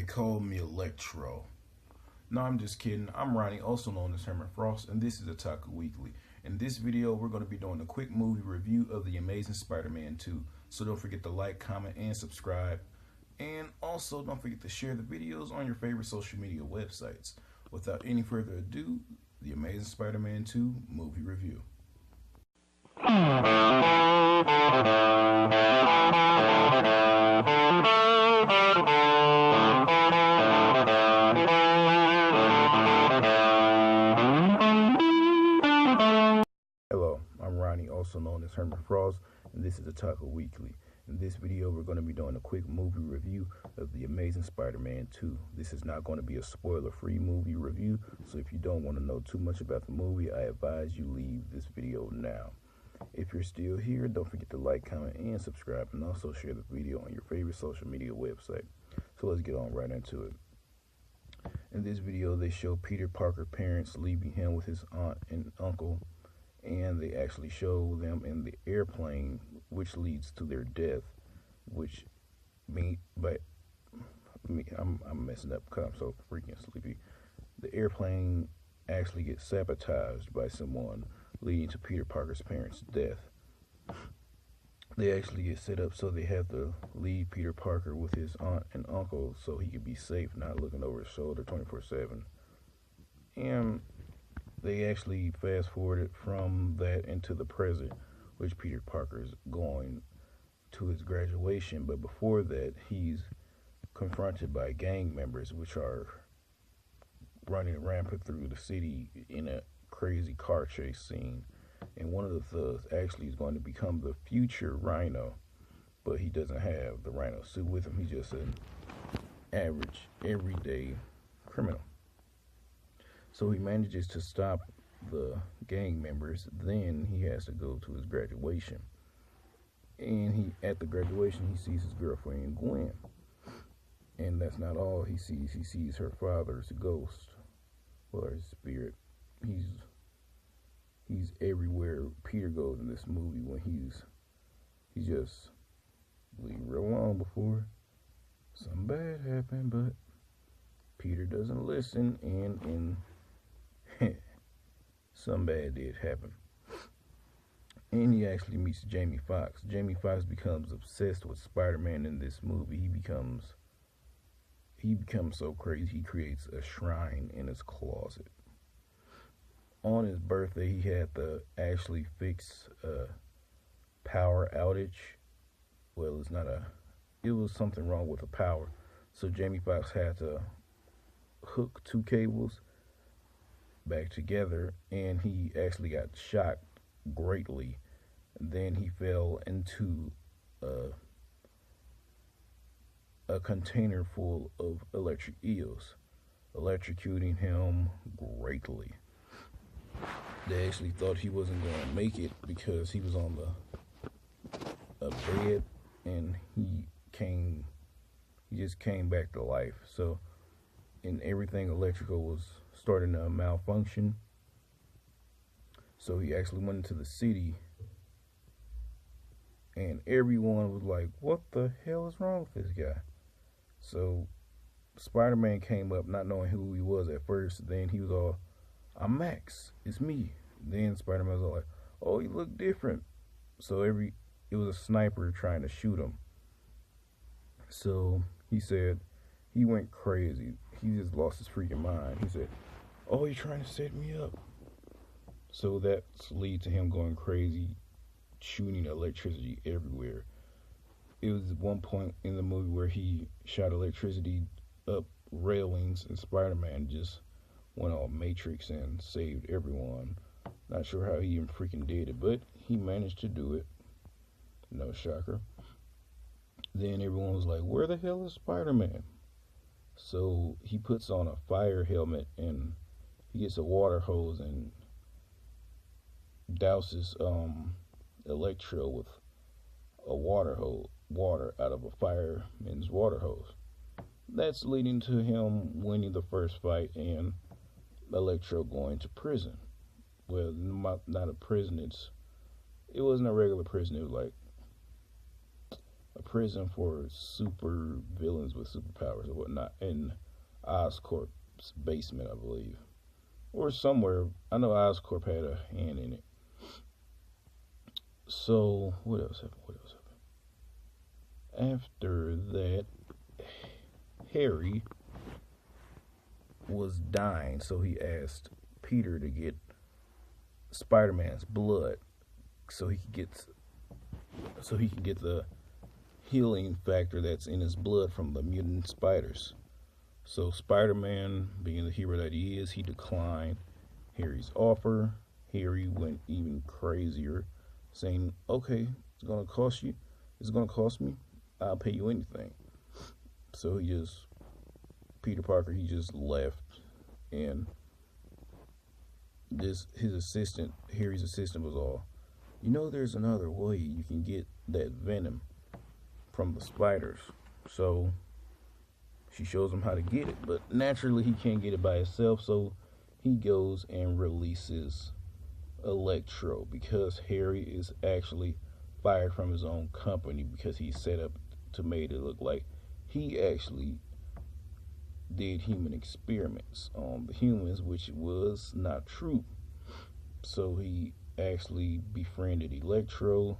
call me Electro. No, I'm just kidding. I'm Ronnie, also known as Herman Frost, and this is Otaku Weekly. In this video, we're going to be doing a quick movie review of The Amazing Spider-Man 2. So don't forget to like, comment, and subscribe. And also don't forget to share the videos on your favorite social media websites. Without any further ado, The Amazing Spider-Man 2 movie review. Hello, I'm Ronnie, also known as Herman Frost, and this is Otaku Weekly. In this video, we're going to be doing a quick movie review of The Amazing Spider-Man 2. This is not going to be a spoiler-free movie review, so if you don't want to know too much about the movie, I advise you leave this video now. If you're still here, don't forget to like, comment, and subscribe, and also share the video on your favorite social media website. So let's get on right into it. In this video, they show Peter Parker's parents leaving him with his aunt and uncle, and they actually show them in the airplane, which leads to their death, I'm messing up because I'm so freaking sleepy. The airplane actually gets sabotaged by someone, leading to Peter Parker's parents' death. They actually get set up so they have to leave Peter Parker with his aunt and uncle so he could be safe, not looking over his shoulder 24/7. And they actually fast forwarded from that into the present, which Peter Parker's going to his graduation. But before that, he's confronted by gang members, which are running rampant through the city in a crazy car chase scene. And one of the thugs actually is going to become the future Rhino, but he doesn't have the Rhino suit with him. He's just an average, everyday criminal. So he manages to stop the gang members. Then he has to go to his graduation. And at the graduation, he sees his girlfriend, Gwen. And that's not all he sees. He sees her father's ghost, or his spirit. He's everywhere Peter goes in this movie when he's just leave real long before something bad happened, but Peter doesn't listen, and something bad did happen. And he actually meets Jamie Foxx. Jamie Foxx becomes obsessed with Spider-Man in this movie. He becomes so crazy, he creates a shrine in his closet. On his birthday, he had to actually fix a power outage. Well, it was something wrong with the power. So Jamie Foxx had to hook two cables back together, and he actually got shocked greatly. And then he fell into a container full of electric eels, electrocuting him greatly. They actually thought he wasn't going to make it because he was on a bed, and he just came back to life. So, and everything electrical was starting to malfunction. So he actually went into the city, and everyone was like, what the hell is wrong with this guy? So Spider-Man came up not knowing who he was at first. Then he was all, I'm Max, it's me. Then Spider-Man was all like, oh, you look different. So it was a sniper trying to shoot him. So he said he went crazy. He just lost his freaking mind. He said, oh, you're trying to set me up. So that leads to him going crazy, shooting electricity everywhere. It was one point in the movie where he shot electricity up railings, and Spider-Man just went all Matrix and saved everyone. Not sure how he even freaking did it, but he managed to do it. No shocker. Then everyone was like, where the hell is Spider-Man? So he puts on a fire helmet, and he gets a water hose and douses Electro with a water out of a fireman's water hose. That's leading to him winning the first fight and Electro going to prison. Well, not a prison. It wasn't a regular prison. It was like a prison for super villains with superpowers or whatnot in Oscorp's basement, I believe, or somewhere. I know Oscorp had a hand in it. So what else happened? What else happened? After that, Harry was dying, so he asked Peter to get Spider-Man's blood so he can get the healing factor that's in his blood from the mutant spiders. So Spider-Man, being the hero that he is, he declined Harry's offer. Harry went even crazier, saying, "Okay, it's gonna cost you. It's gonna cost me. I'll pay you anything." So Peter Parker, he just left, and Harry's assistant was all, there's another way you can get that venom from the spiders. So she shows him how to get it, but naturally he can't get it by himself, so he goes and releases Electro because Harry is actually fired from his own company because he set up to make it look like he actually did human experiments on the humans, which was not true. So he actually befriended Electro,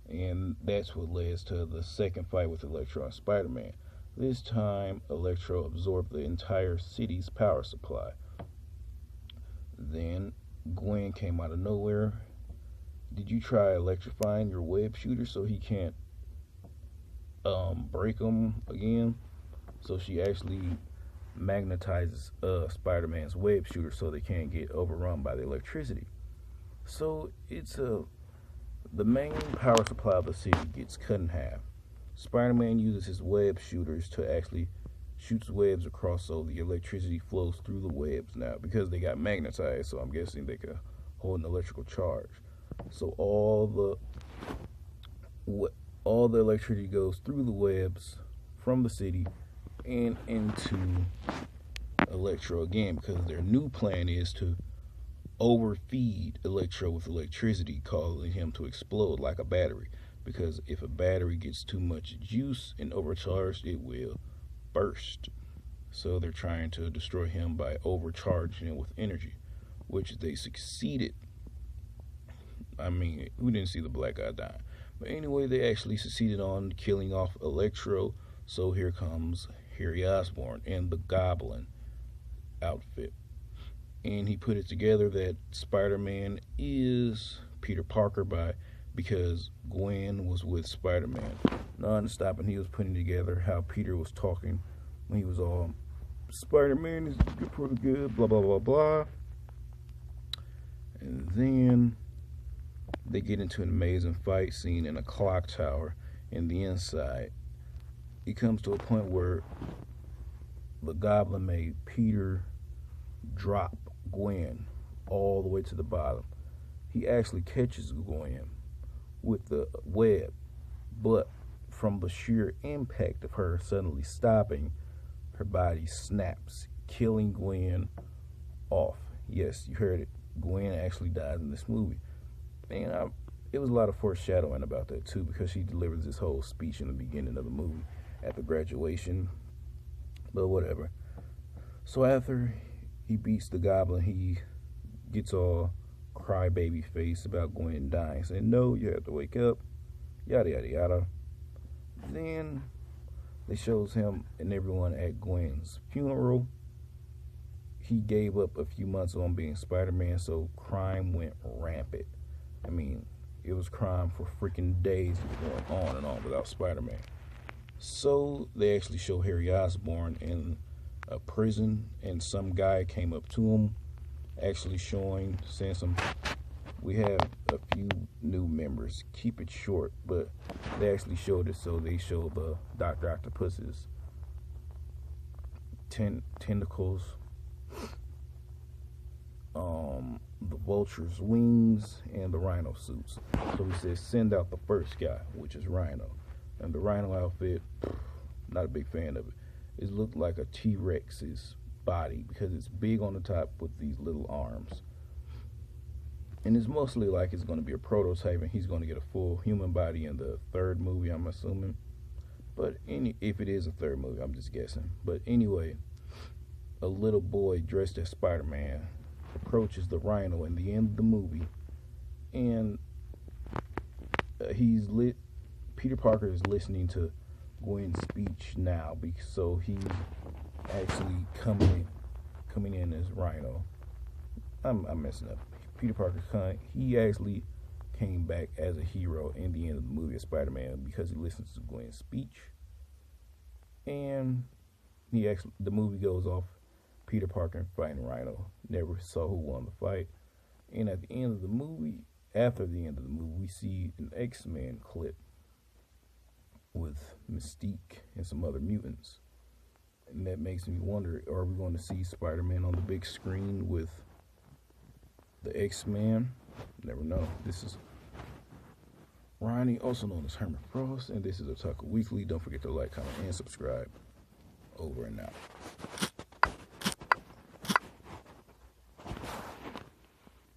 and that's what led to the second fight with Electro and Spider-Man. This time, Electro absorbed the entire city's power supply. Then Gwen came out of nowhere. "Did you try electrifying your web shooter so he can't break them again?" So she actually magnetizes Spider-Man's web shooter so they can't get overrun by the electricity. So the main power supply of the city gets cut in half. Spider-Man uses his web shooters to actually shoots webs across so the electricity flows through the webs now because they got magnetized, so I'm guessing they could hold an electrical charge. So all the electricity goes through the webs from the city and into Electro again because their new plan is to overfeed Electro with electricity, causing him to explode like a battery. Because if a battery gets too much juice and overcharged, it will burst. So they're trying to destroy him by overcharging him with energy, which they succeeded. I mean, who didn't see the black guy dying? But anyway, they actually succeeded on killing off Electro. So here comes Harry Osborn in the Goblin outfit. And he put it together that Spider-Man is Peter Parker because Gwen was with Spider-Man non-stop, and he was putting together how Peter was talking when he was all, "Spider-Man is pretty good, blah, blah, blah, blah." And then they get into an amazing fight scene in a clock tower in the inside. It comes to a point where the Goblin made Peter drop Gwen all the way to the bottom. He actually catches Gwen with the web, but from the sheer impact of her suddenly stopping, her body snaps, killing Gwen off. Yes, you heard it. Gwen actually dies in this movie. And it was a lot of foreshadowing about that too, because she delivers this whole speech in the beginning of the movie at the graduation. But whatever. So after he beats the Goblin, he gets all crybaby face about Gwen dying, saying, "No, you have to wake up," yada yada yada. Then they shows him and everyone at Gwen's funeral. He gave up a few months on being Spider-Man, so crime went rampant. I mean, it was crime for freaking days going on and on without Spider-Man. So they actually show Harry Osborn in a prison, and some guy came up to him, actually saying we have a few new members, keep it short, but they actually showed it, so they showed the Dr. Octopus's tentacles, the Vulture's wings, and the Rhino suits. So he says, send out the first guy, which is Rhino. And the Rhino outfit, not a big fan of it. It looked like a T-Rex's body because it's big on the top with these little arms. And it's mostly like it's going to be a prototype, and he's going to get a full human body in the third movie, I'm assuming. But if it is a third movie, I'm just guessing. But anyway, a little boy dressed as Spider-Man approaches the Rhino in the end of the movie, and he's lit. Peter Parker is listening to Gwen's speech now, so he's actually coming in as Rhino. I'm messing up. Peter Parker, he actually came back as a hero in the end of the movie of Spider-Man because he listens to Gwen's speech, and the movie goes off Peter Parker fighting Rhino. Never saw who won the fight, and at the end of the movie, after the end of the movie, we see an X-Men clip with Mystique and some other mutants, and that makes me wonder: are we going to see Spider-Man on the big screen with the X-Men? Never know. This is Ronnie, also known as Herman Frost, and this is Otaku Weekly. Don't forget to like, comment, and subscribe. Over and out.